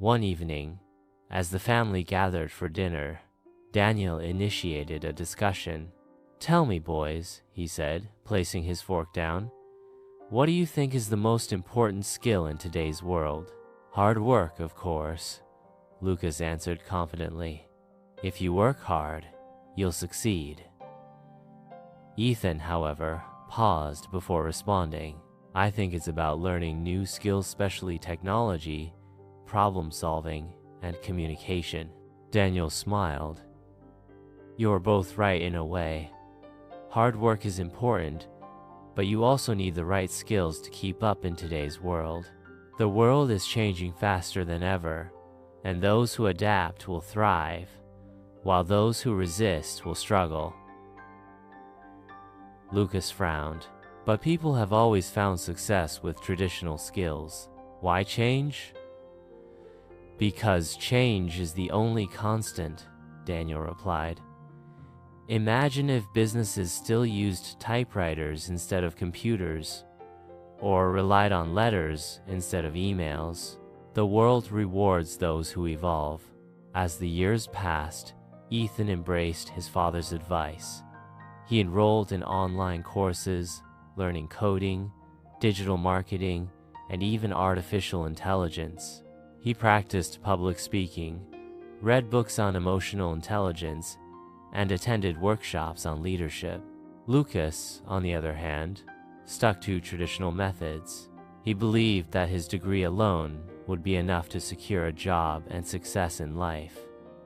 One evening, as the family gathered for dinner, Daniel initiated a discussion. "Tell me, boys," he said, placing his fork down, "what do you think is the most important skill in today's world?" "Hard work, of course," Lucas answered confidently. "If you work hard, you'll succeed." Ethan, however, paused before responding. "I think it's about learning new skills, especially technology, problem solving, and communication." Daniel smiled. "You're both right in a way. Hard work is important, but you also need the right skills to keep up in today's world. The world is changing faster than ever, and those who adapt will thrive, while those who resist will struggle." Lucas frowned. "But people have always found success with traditional skills. Why change?" "Because change is the only constant," Daniel replied. "Imagine if businesses still used typewriters instead of computers, or relied on letters instead of emails. The world rewards those who evolve." As the years passed, Ethan embraced his father's advice. He enrolled in online courses, learning coding, digital marketing, and even artificial intelligence. He practiced public speaking, read books on emotional intelligence, and attended workshops on leadership. Lucas, on the other hand, stuck to traditional methods. He believed that his degree alone would be enough to secure a job and success in life.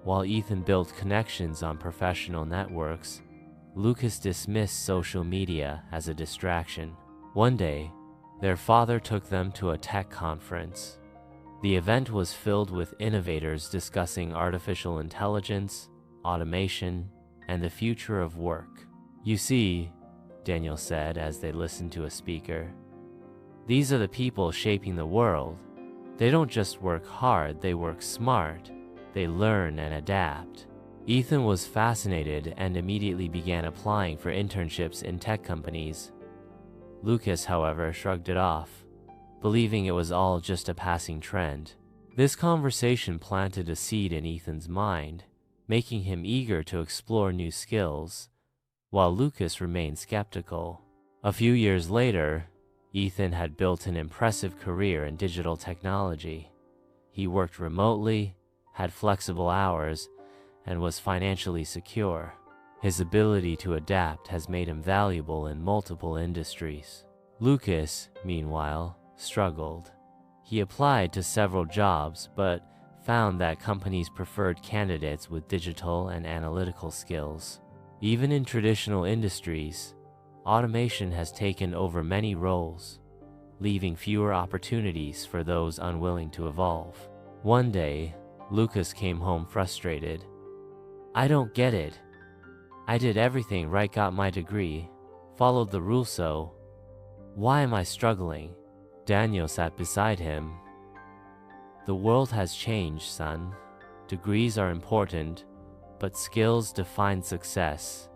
While Ethan built connections on professional networks, Lucas dismissed social media as a distraction. One day, their father took them to a tech conference. The event was filled with innovators discussing artificial intelligence, automation, and the future of work. "You see," Daniel said as they listened to a speaker, "these are the people shaping the world. They don't just work hard, they work smart. They learn and adapt." Ethan was fascinated and immediately began applying for internships in tech companies. Lucas, however, shrugged it off, believing it was all just a passing trend. This conversation planted a seed in Ethan's mind, making him eager to explore new skills, while Lucas remained skeptical. A few years later, Ethan had built an impressive career in digital technology. He worked remotely, had flexible hours, and was financially secure. His ability to adapt has made him valuable in multiple industries. Lucas, meanwhile, struggled. He applied to several jobs, but found that companies preferred candidates with digital and analytical skills. Even in traditional industries, automation has taken over many roles, leaving fewer opportunities for those unwilling to evolve. One day, Lucas came home frustrated. "I don't get it. I did everything right, got my degree, followed the rules, so why am I struggling?" Daniel sat beside him. "The world has changed, son. Degrees are important, but skills define success.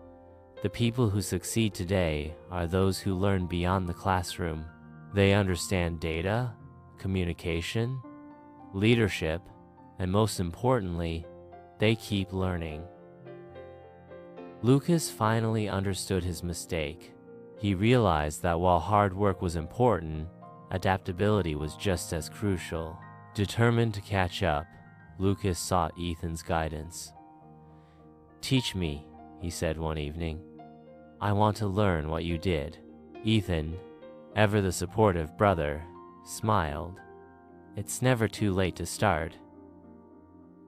The people who succeed today are those who learn beyond the classroom. They understand data, communication, leadership, and most importantly, they keep learning." Lucas finally understood his mistake. He realized that while hard work was important, adaptability was just as crucial. Determined to catch up, Lucas sought Ethan's guidance. "Teach me," he said one evening. "I want to learn what you did." Ethan, ever the supportive brother, smiled. "It's never too late to start."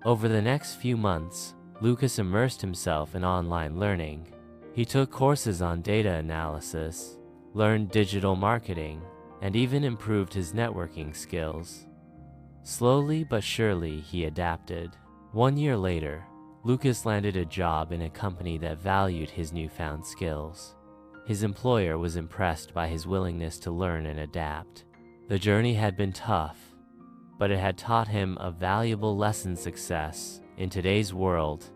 Over the next few months, Lucas immersed himself in online learning. He took courses on data analysis, learned digital marketing, and even improved his networking skills. Slowly but surely, he adapted. 1 year later, Lucas landed a job in a company that valued his newfound skills. His employer was impressed by his willingness to learn and adapt. The journey had been tough, but it had taught him a valuable lesson. Success in today's world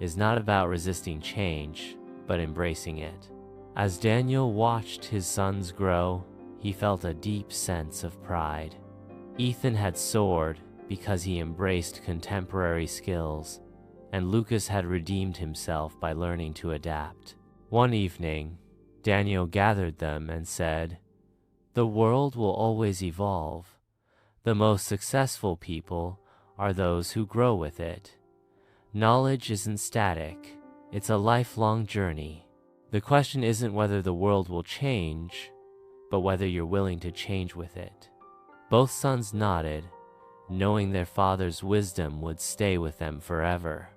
is not about resisting change, but embracing it. As Daniel watched his sons grow, he felt a deep sense of pride. Ethan had soared, because he embraced contemporary skills, and Lucas had redeemed himself by learning to adapt. One evening, Daniel gathered them and said, "The world will always evolve. The most successful people are those who grow with it. Knowledge isn't static, it's a lifelong journey. The question isn't whether the world will change, but whether you're willing to change with it." Both sons nodded, knowing their father's wisdom would stay with them forever.